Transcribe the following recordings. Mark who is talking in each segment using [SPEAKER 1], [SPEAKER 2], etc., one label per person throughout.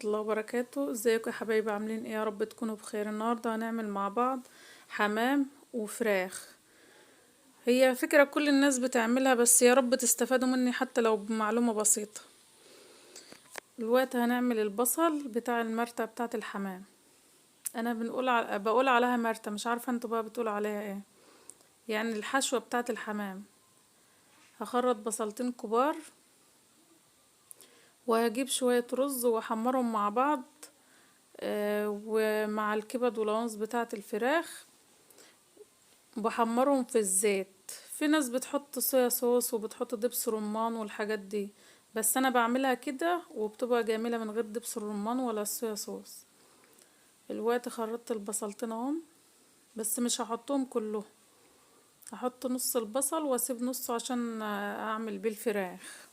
[SPEAKER 1] الله وبركاته. ازيكم يا حبايبي؟ عاملين ايه؟ يا رب تكونوا بخير. النهارده هنعمل مع بعض حمام وفراخ. هي فكرة كل الناس بتعملها، بس يا رب تستفادوا مني حتى لو بمعلومة بسيطة. دلوقتي هنعمل البصل بتاع المرتة بتاعة الحمام. انا بقول عليها مرتة، مش عارفة انتوا بقى بتقولوا عليها ايه. يعني الحشوة بتاعة الحمام. هخرط بصلتين كبار، وهجيب شوية رز واحمرهم مع بعض، ومع الكبد والقوانص بتاعة الفراخ بحمرهم في الزيت. في ناس بتحط صويا صوص وبتحط دبس رمان والحاجات دي، بس انا بعملها كده وبتبقى جميلة من غير دبس الرمان ولا الصويا صوص. الوقت خرطت البصلتين اهم، بس مش هحطهم كلهم. هحط نص البصل واسيب نصه عشان اعمل بيه الفراخ.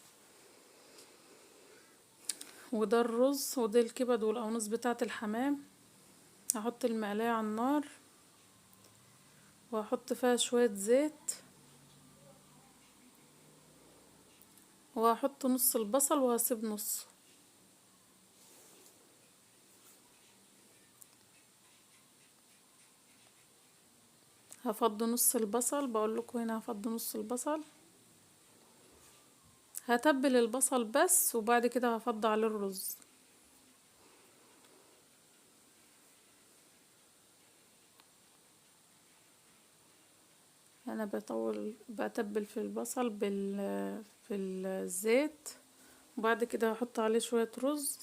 [SPEAKER 1] وده الرز وده الكبد والقوانص بتاعة الحمام. هحط المقلاية على النار وهحط فيها شوية زيت، وهحط نص البصل وهسيب نص. هفضي نص البصل، بقول لكم هنا هفضي نص البصل. هتبل البصل بس، وبعد كده هفضي عليه الرز. انا بتبل في البصل في الزيت، وبعد كده هحط عليه شوية رز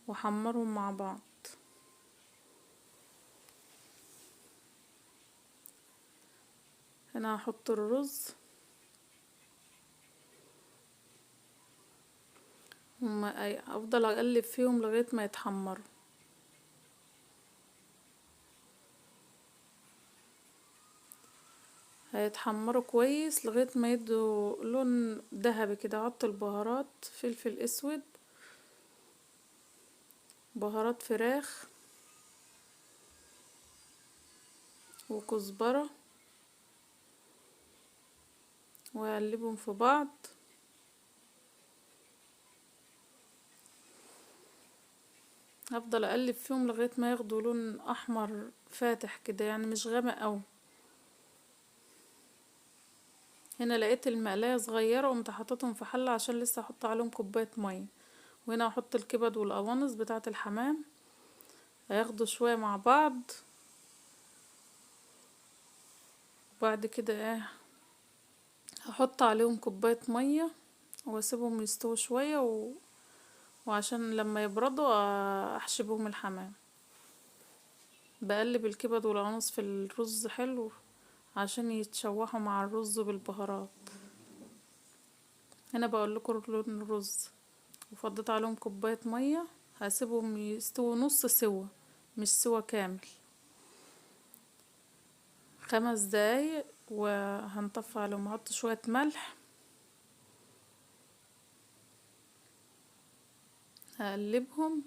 [SPEAKER 1] واحمرهم مع بعض. هنا هحط الرز افضل اقلب فيهم لغاية ما يتحمروا. هيتحمروا كويس لغاية ما يدوا لون ذهبي كده. احط البهارات: فلفل اسود، بهارات فراخ، وكزبرة، واقلبهم في بعض. هفضل اقلب فيهم لغاية ما ياخدوا لون احمر فاتح كده، يعني مش غامق اوي. هنا لقيت المقلاية صغيرة، قمت حطيتهم في حلة عشان لسه احط عليهم كوباية مية. وهنا هحط الكبد والقوانص بتاعة الحمام، هياخدوا شوية مع بعض. وبعد كده هحط عليهم كوباية مية واسيبهم يستووا شوية وعشان لما يبردوا احشي بهم الحمام. بقلب الكبد والقوانص في الرز حلو عشان يتشوحوا مع الرز بالبهارات. هنا بقول لكم لون الرز، وفضيت عليهم كوباية مية. هسيبهم يستووا نص سوا، مش سوا كامل، 5 دقايق. وهنطفي عليهم، هحط شوية ملح، هقلبهم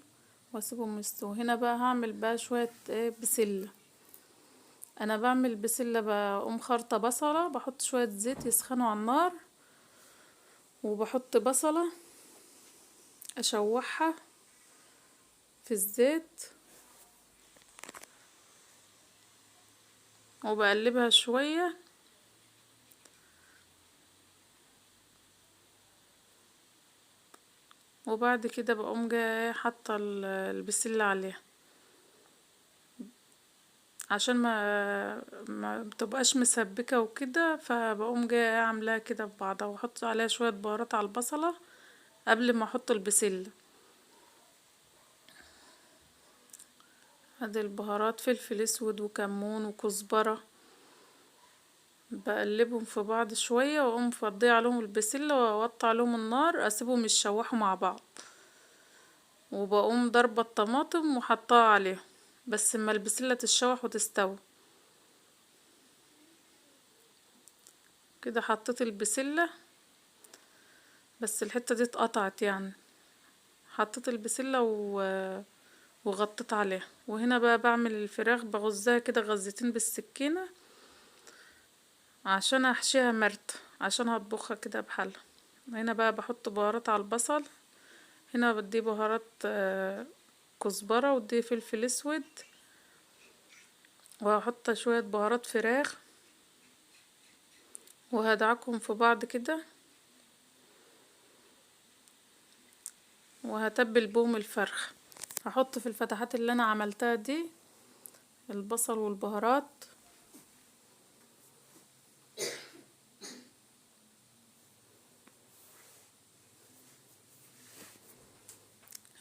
[SPEAKER 1] واسيبهم يستووا. هنا بقى هعمل بقى شوية بسلة. انا بعمل بسلة، بقوم خارطة بصلة، بحط شوية زيت يسخنوا على النار، وبحط بصلة اشوحها في الزيت، وبقلبها شوية. وبعد كده بقوم جايه حاطه البسله عليها عشان ما بتبقاش مسبكه وكده. فبقوم جايه عاملاها كده ببعضها، واحط عليها شويه بهارات على البصله قبل ما احط البسله. ادي البهارات: فلفل اسود وكمون وكزبره. بقلبهم في بعض شويه، واقوم فضيه عليهم البسله واوطي عليهم النار، اسيبهم يتشوحوا مع بعض. وبقوم ضربه الطماطم وحطها عليهم، بس اما البسله تتشوح وتستوي كده. حطيت البسله، بس الحتة دي اتقطعت يعني. حطيت البسلة وغطيت عليها. وهنا بقى بعمل الفراخ، بغزها كده غزتين بالسكينة عشان احشيها مرت، عشان هطبخها كده بحلة. هنا بقى بحط بهارات على البصل: هنا بدي بهارات كزبرة، ودي فلفل اسود، وهحط شوية بهارات فراخ، وهدعكم في بعض كده، وهتبل بهم الفرخ. هحط في الفتحات اللي انا عملتها دي البصل والبهارات،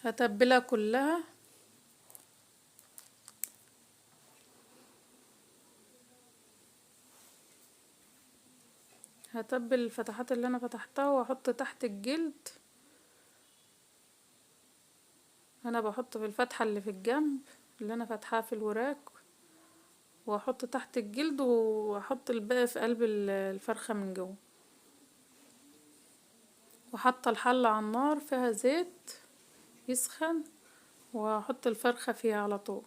[SPEAKER 1] هتبلها كلها. هتبل الفتحات اللي انا فتحتها، واحط تحت الجلد. انا بحط في الفتحة اللي في الجنب اللي انا فتحها في الوراك، واحط تحت الجلد، واحط الباقي في قلب الفرخة من جوه. وحط الحلة على النار فيها زيت يسخن، واحط الفرخة فيها على طول.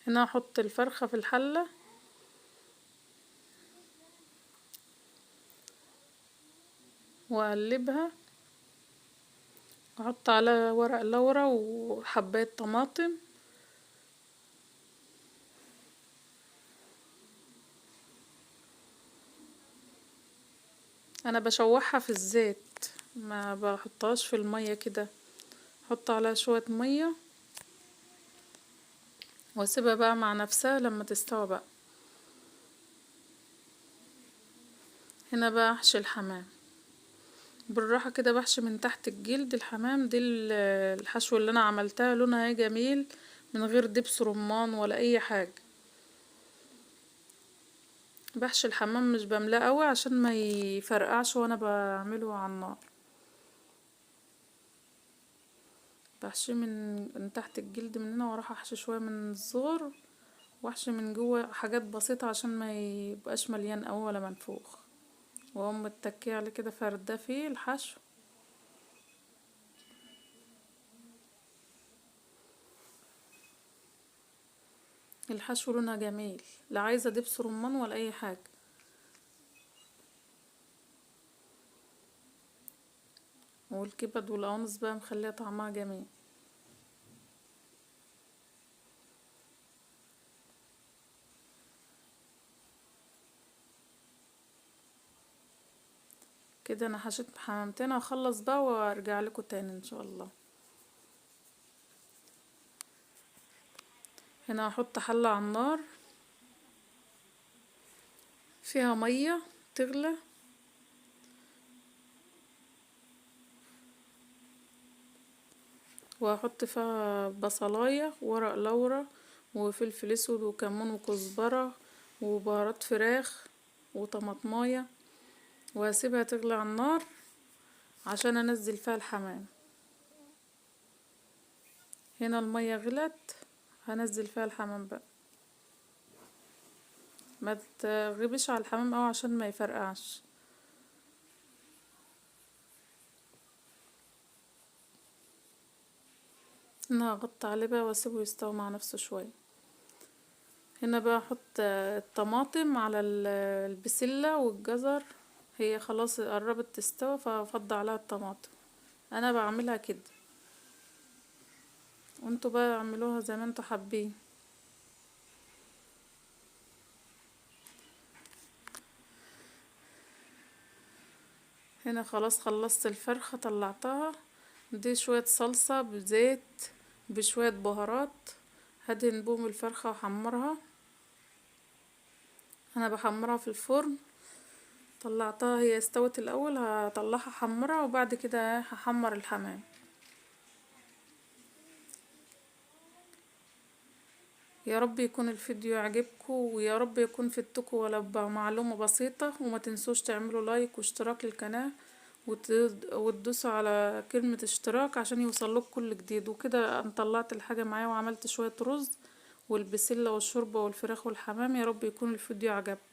[SPEAKER 1] هنا احط الفرخة في الحلة، واقلبها، واحط على ورق لورا وحباية طماطم. انا بشوحها في الزيت، ما بحطهاش في المية كده، احط عليها شوية مية واسيبها بقى مع نفسها لما تستوى بقى. هنا بقى احشي الحمام بالراحة كده، بحشي من تحت الجلد الحمام دي. الحشو اللي انا عملتها لونها جميل، من غير دبس رمان ولا اي حاجة. بحشي الحمام مش بملاه قوي عشان ما يفرقعش وانا بعمله على النار. بحشي من تحت الجلد من هنا، واروح احشي شوية من الزور، واحشي من جوه حاجات بسيطة عشان ما يبقاش مليان قوي ولا منفوخ. واقوم متكيه عليه كده، فرداه فيه الحشو. الحشو لونها جميل، لا عايزة دبس رمان ولا اي حاجة. والكبد والقوانص بقى مخليها طعمها جميل. كده انا حشيت حمامتين، هخلص بقى وارجع لكم تاني ان شاء الله. هنا هحط حلة على النار فيها مية تغلى، وهحط فيها بصلاية ورق لورا وفلفل اسود وكمون وكزبرة وبهارات فراخ وطماطماية، وهسيبها تغلي على النار عشان انزل فيها الحمام. هنا المية غلت، هنزل فيها الحمام بقى. ما تغيبش على الحمام اوي عشان ما يفرقعش. انا هغطي عليه بقى واسيبه يستوي مع نفسه شوية. هنا بقى احط الطماطم على البسلة والجزر. هي خلاص قربت تستوي، فافضي عليها الطماطم. انا بعملها كده، وانتوا بقى اعملوها زي ما انتوا حابين. هنا خلاص خلصت الفرخة طلعتها. دي شوية صلصة بزيت بشوية بهارات، هدهن بهم الفرخة واحمرها. انا بحمرها في الفرن. طلعتها هي استوت الاول، هطلعها احمرها وبعد كده هحمر الحمام. يا رب يكون الفيديو يعجبكم، ويا رب يكون فدتكم ولو بمعلومة بسيطة. وما تنسوش تعملوا لايك واشتراك للقناة، وتدوسوا على كلمة اشتراك عشان يوصلكوا كل جديد. وكده انا طلعت الحاجة معايا وعملت شوية رز والبسلة والشوربة والفراخ والحمام. يا رب يكون الفيديو عجبكم.